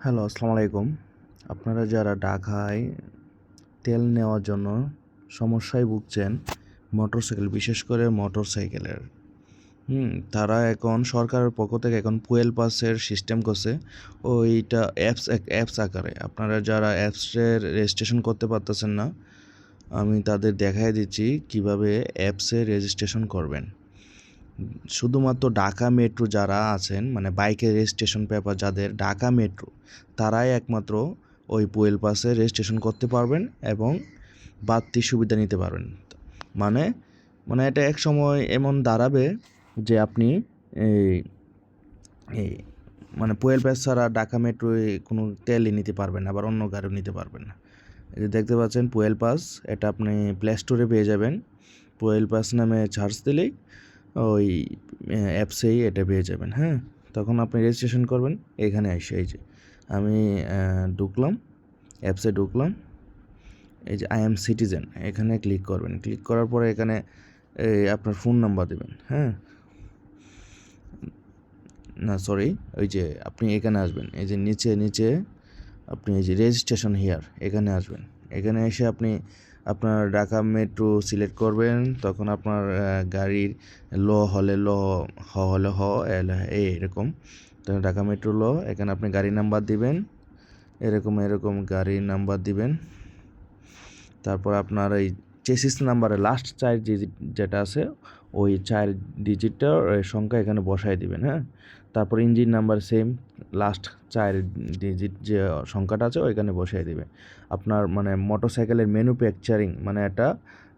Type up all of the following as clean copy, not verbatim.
Hello, আসসালামু আলাইকুম। আপনারা যারা ঢাকায় তেল নেওয়ার জন্য সমস্যায় ভুগছেন, মোটরসাইকেল, বিশেষ করে মোটরসাইকেলের, তারা এখন সরকারের পক্ষ থেকে এখন ফুয়েল পাসের সিস্টেম করছে। ওইটা অ্যাপস আকারে। আপনারা যারা অ্যাপসের রেজিস্ট্রেশন করতে পারতেছেন না, আমি তাদের দেখাই দিচ্ছি কিভাবে অ্যাপসে রেজিস্ট্রেশন করবেন। শুধুমাত্র ঢাকা মেট্রো যারা আছেন, মানে বাইকের রেজিস্ট্রেশন পেপার যাদের ঢাকা মেট্রো, তারাই একমাত্র ওই ফুয়েল পাসে রেজিস্ট্রেশন করতে পারবেন এবং বাড়তি সুবিধা নিতে পারবেন। মানে মানে এটা এক সময় এমন দাঁড়াবে যে আপনি এই এই মানে ফুয়েল পাস ছাড়া ঢাকা মেট্রোয় কোনো তেলই নিতে পারবেন না, আবার অন্য গাড়িও নিতে পারবেন না। এই যে দেখতে পাচ্ছেন ফুয়েল পাস, এটা আপনি প্লে স্টোরে পেয়ে যাবেন। ফুয়েল পাস নামে সার্চ দিলেই ওই অ্যাপসেই এটা পেয়ে যাবেন। হ্যাঁ, তখন আপনি রেজিস্ট্রেশন করবেন। এখানে এসে এই যে আমি ঢুকলাম, অ্যাপসে ঢুকলাম। এই যে আই এম সিটিজেন, এখানে ক্লিক করবেন। ক্লিক করার পরে এখানে আপনার ফোন নাম্বার দেবেন। হ্যাঁ, না সরি, ওই যে আপনি এখানে আসবেন, এই যে নিচে আপনি এই যে রেজিস্ট্রেশন হিয়ার, এখানে আসবেন। এখানে এসে আপনি আপনার ঢাকা মেট্রো সিলেক্ট করবেন। তখন আপনার গাড়ির ল হলে ল, হ হলে হ, এল এরকম। তখন ঢাকা মেট্রো ল, এখানে আপনি গাড়ি নাম্বার দিবেন, এরকম গাড়ির নাম্বার দিবেন। তারপর আপনার এই চেসিস নাম্বারের লাস্ট 4 ডিজিট যেটা আছে, ওই 4 ডিজিটটার সংখ্যা এখানে বসায় দিবেন। হ্যাঁ, তারপর engine number same, last 4 digit যে সংখ্যাটা আছে ওইখানে বসায় দিবেন। আপনার মানে মোটরসাইকেলের ম্যানুফ্যাকচারিং, মানে এটা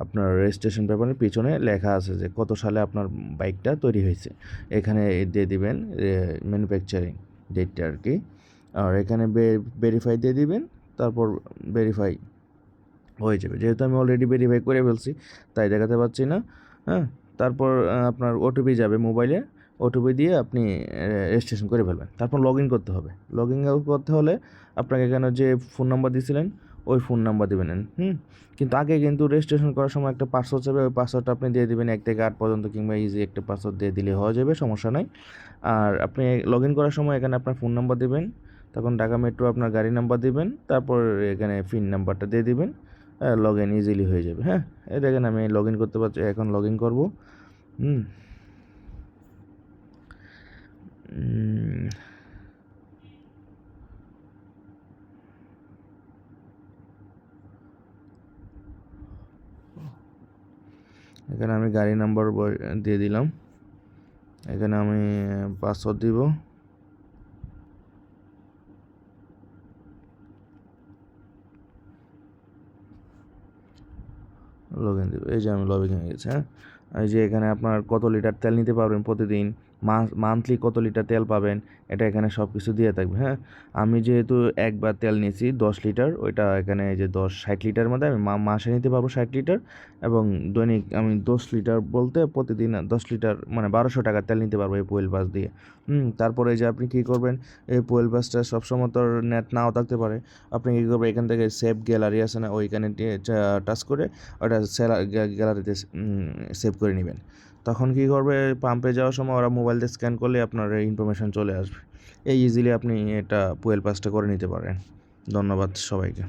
আপনার রেজিস্ট্রেশন পেপারের পিছনে লেখা আছে যে কত সালে আপনার বাইকটা তৈরি হয়েছে, এখানে দিয়ে দিবেন ম্যানুফ্যাকচারিং ডেটটা আর কি। আর এখানে ভেরিফাই দিয়ে দিবেন। তারপর ভেরিফাই হয়ে যাবে, যেহেতু আমি অলরেডি ভেরিফাই করে ফেলছি তাই দেখাতে পাচ্ছি না। হ্যাঁ, তারপর আপনার ওটিপি যাবে মোবাইলে, ওটিপি দিয়ে আপনি রেজিস্ট্রেশন করে ফেলবেন। তারপর লগ ইন করতে হবে। লগ ইন করতে হলে আপনাকে এখানে যে ফোন নাম্বার দিয়েছিলেন ওই ফোন নাম্বার দেবেন। কিন্তু আগে কিন্তু রেজিস্ট্রেশন করার সময় একটা পাসওয়ার্ড যাবে, ওই পাসওয়ার্ডটা আপনি দিয়ে দেবেন 1 থেকে 8 পর্যন্ত, কিংবা ইজি একটা পাসওয়ার্ড দিয়ে দিলে হয়ে যাবে, সমস্যা নাই। আর আপনি লগ ইন করার সময় এখানে আপনার ফোন নাম্বার দেবেন, তখন ঢাকা মেট্রো আপনার গাড়ি নাম্বার দিবেন, তারপর এখানে পিন নাম্বারটা দিয়ে দিবেন। লগ ইন ইজিলি হয়ে যাবে। হ্যাঁ, এই দেখেন আমি লগ ইন করতে পারছি, এখন লগ ইন করবো। হুম এখানে আমি গাড়ি নাম্বার দিয়ে দিলাম, এখানে আমি পাসওয়ার্ড দিব। লগ ইন দিব, এই যে আমি লগ ইন হয়ে গেছে। হ্যাঁ, এই যে এখানে আপনার কত লিটার তেল নিতে পারবেন প্রতিদিন, মান্থলি কত লিটার তেল পাবেন, এটা এখানে সব কিছু দিয়ে থাকবে। হ্যাঁ, আমি যেহেতু একবার তেল নিয়েছি 10 লিটার, ওইটা এখানে এই যে 60 লিটার মধ্যে আমি মাসে নিতে পারবো 60 লিটার, এবং দৈনিক আমি 10 লিটার বলতে প্রতিদিন 10 লিটার মানে 1200 টাকা তেল নিতে পারবো এই ফুয়েল পাস দিয়ে। তারপরে এই যে আপনি কী করবেন, এই ফুয়েল পাসটা সবসময় তো নেট নাও থাকতে পারে। আপনি কী করবেন, এখান থেকে সেভ গ্যালারি আছে না, ওইখানে টাচ করে ওটা গ্যালারিতে সেভ করে নেবেন। তখন কী করবে, পাম্পে যাওয়ার সময় ওরা মোবাইল দিয়ে স্ক্যান করলে আপনার ইনফরমেশান চলে আসবে। এই ইজিলি আপনি এটা ফুয়েল পাসটা করে নিতে পারেন। ধন্যবাদ সবাইকে।